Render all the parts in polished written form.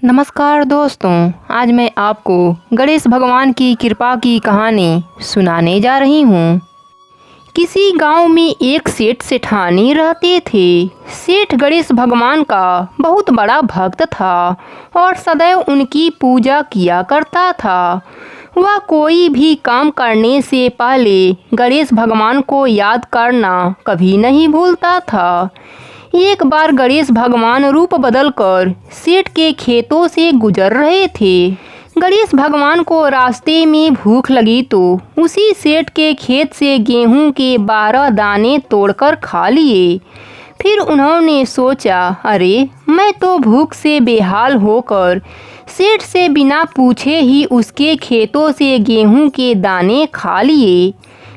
नमस्कार दोस्तों, आज मैं आपको गणेश भगवान की कृपा की कहानी सुनाने जा रही हूँ। किसी गांव में एक सेठ सेठानी रहते थे। सेठ गणेश भगवान का बहुत बड़ा भक्त था और सदैव उनकी पूजा किया करता था। वह कोई भी काम करने से पहले गणेश भगवान को याद करना कभी नहीं भूलता था। एक बार गणेश भगवान रूप बदलकर सेठ के खेतों से गुजर रहे थे। गणेश भगवान को रास्ते में भूख लगी तो उसी सेठ के खेत से गेहूं के 12 दाने तोड़कर खा लिए। फिर उन्होंने सोचा, अरे मैं तो भूख से बेहाल होकर सेठ से बिना पूछे ही उसके खेतों से गेहूं के दाने खा लिए।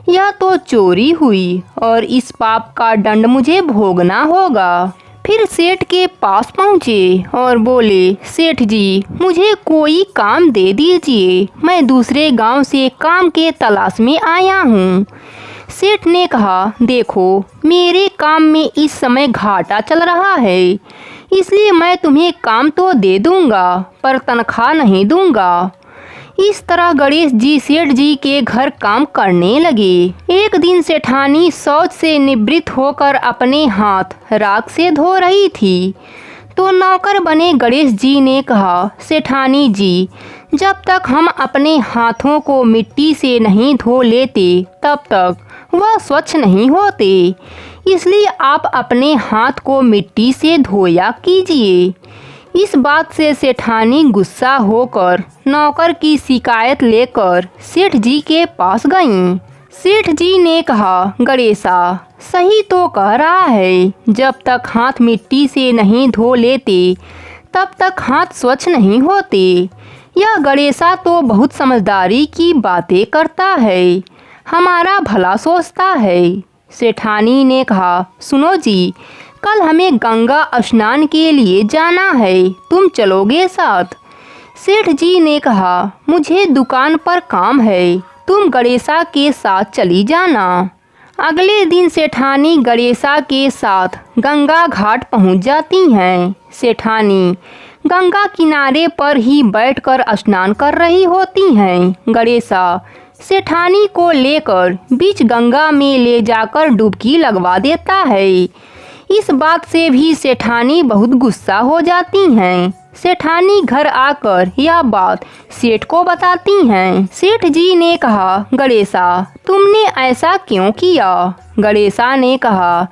यह तो चोरी हुई और इस पाप का दंड मुझे भोगना होगा। फिर सेठ के पास पहुँचे और बोले, सेठ जी मुझे कोई काम दे दीजिए, मैं दूसरे गांव से काम के तलाश में आया हूँ। सेठ ने कहा, देखो मेरे काम में इस समय घाटा चल रहा है, इसलिए मैं तुम्हें काम तो दे दूंगा पर तनख्वाह नहीं दूंगा। इस तरह गणेश जी सेठ जी के घर काम करने लगे। एक दिन सेठानी शौच से निवृत्त होकर अपने हाथ राख से धो रही थी तो नौकर बने गणेश जी ने कहा, सेठानी जी जब तक हम अपने हाथों को मिट्टी से नहीं धो लेते तब तक वह स्वच्छ नहीं होते, इसलिए आप अपने हाथ को मिट्टी से धोया कीजिए। इस बात से सेठानी गुस्सा होकर नौकर की शिकायत लेकर सेठ जी के पास गईं। सेठ जी ने कहा, गणेशा सही तो कह रहा है, जब तक हाथ मिट्टी से नहीं धो लेते तब तक हाथ स्वच्छ नहीं होते। यह गणेशा तो बहुत समझदारी की बातें करता है, हमारा भला सोचता है। सेठानी ने कहा, सुनो जी कल हमें गंगा स्नान के लिए जाना है, तुम चलोगे साथ? सेठ जी ने कहा, मुझे दुकान पर काम है, तुम गणेशा के साथ चली जाना। अगले दिन सेठानी गणेशा के साथ गंगा घाट पहुंच जाती हैं। सेठानी गंगा किनारे पर ही बैठकर स्नान कर रही होती हैं। गणेशा सेठानी को लेकर बीच गंगा में ले जाकर डुबकी लगवा देता है। इस बात से भी सेठानी बहुत गुस्सा हो जाती हैं। सेठानी घर आकर यह बात सेठ को बताती हैं। सेठ जी ने कहा, गणेशा तुमने ऐसा क्यों किया? गणेशा ने कहा,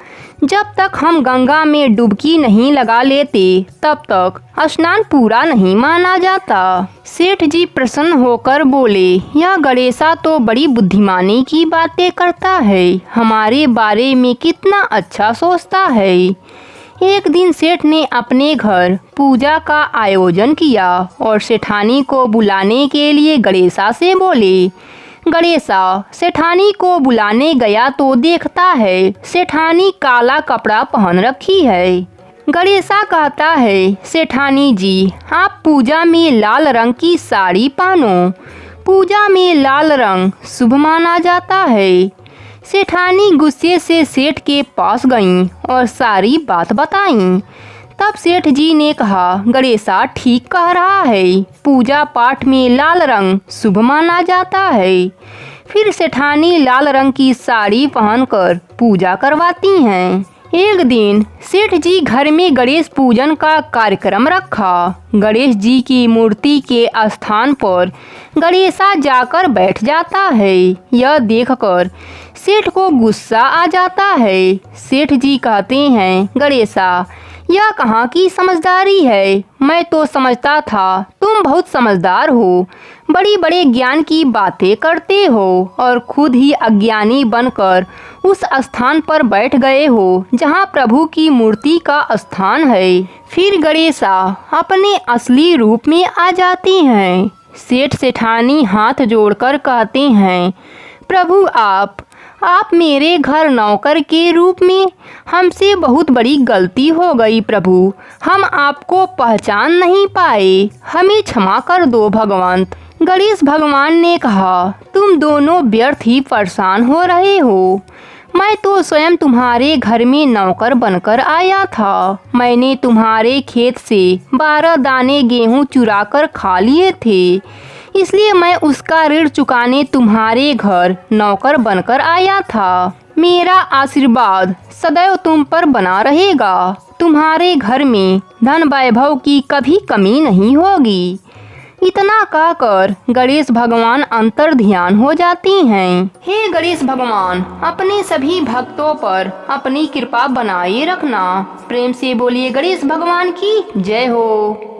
जब तक हम गंगा में डुबकी नहीं लगा लेते तब तक स्नान पूरा नहीं माना जाता। सेठ जी प्रसन्न होकर बोले, यह गणेशा तो बड़ी बुद्धिमानी की बातें करता है, हमारे बारे में कितना अच्छा सोचता है। एक दिन सेठ ने अपने घर पूजा का आयोजन किया और सेठानी को बुलाने के लिए गणेशा से बोले। गणेशा सेठानी को बुलाने गया तो देखता है सेठानी काला कपड़ा पहन रखी है। गणेशा कहता है, सेठानी जी आप पूजा में लाल रंग की साड़ी पहनो, पूजा में लाल रंग शुभ माना जाता है। सेठानी गुस्से से सेठ के पास गईं और सारी बात बताईं। तब सेठ जी ने कहा, गणेशा ठीक कह रहा है, पूजा पाठ में लाल रंग शुभ माना जाता है। फिर सेठानी लाल रंग की साड़ी पहनकर पूजा करवाती हैं। एक दिन सेठ जी घर में गणेश पूजन का कार्यक्रम रखा। गणेश जी की मूर्ति के स्थान पर गणेशा जाकर बैठ जाता है। यह देखकर सेठ को गुस्सा आ जाता है। सेठ जी कहते हैं, गणेशा यह कहाँ की समझदारी है, मैं तो समझता था तुम बहुत समझदार हो, बड़ी बड़े ज्ञान की बातें करते हो और खुद ही अज्ञानी बनकर उस स्थान पर बैठ गए हो जहाँ प्रभु की मूर्ति का स्थान है। फिर गणेशा अपने असली रूप में आ जाती हैं। सेठ सेठानी हाथ जोड़कर कहते हैं, प्रभु आप मेरे घर नौकर के रूप में, हमसे बहुत बड़ी गलती हो गई प्रभु, हम आपको पहचान नहीं पाए, हमें क्षमा कर दो भगवंत। गणेश भगवान ने कहा, तुम दोनों व्यर्थ ही परेशान हो रहे हो, मैं तो स्वयं तुम्हारे घर में नौकर बनकर आया था। मैंने तुम्हारे खेत से 12 दाने गेहूं चुरा कर खा लिए थे, इसलिए मैं उसका ऋण चुकाने तुम्हारे घर नौकर बनकर आया था। मेरा आशीर्वाद सदैव तुम पर बना रहेगा। तुम्हारे घर में धन वैभव की कभी कमी नहीं होगी। इतना कहकर गणेश भगवान अंतर ध्यान हो जाती हैं। हे गणेश भगवान, अपने सभी भक्तों पर अपनी कृपा बनाए रखना। प्रेम से बोलिए गणेश भगवान की जय हो।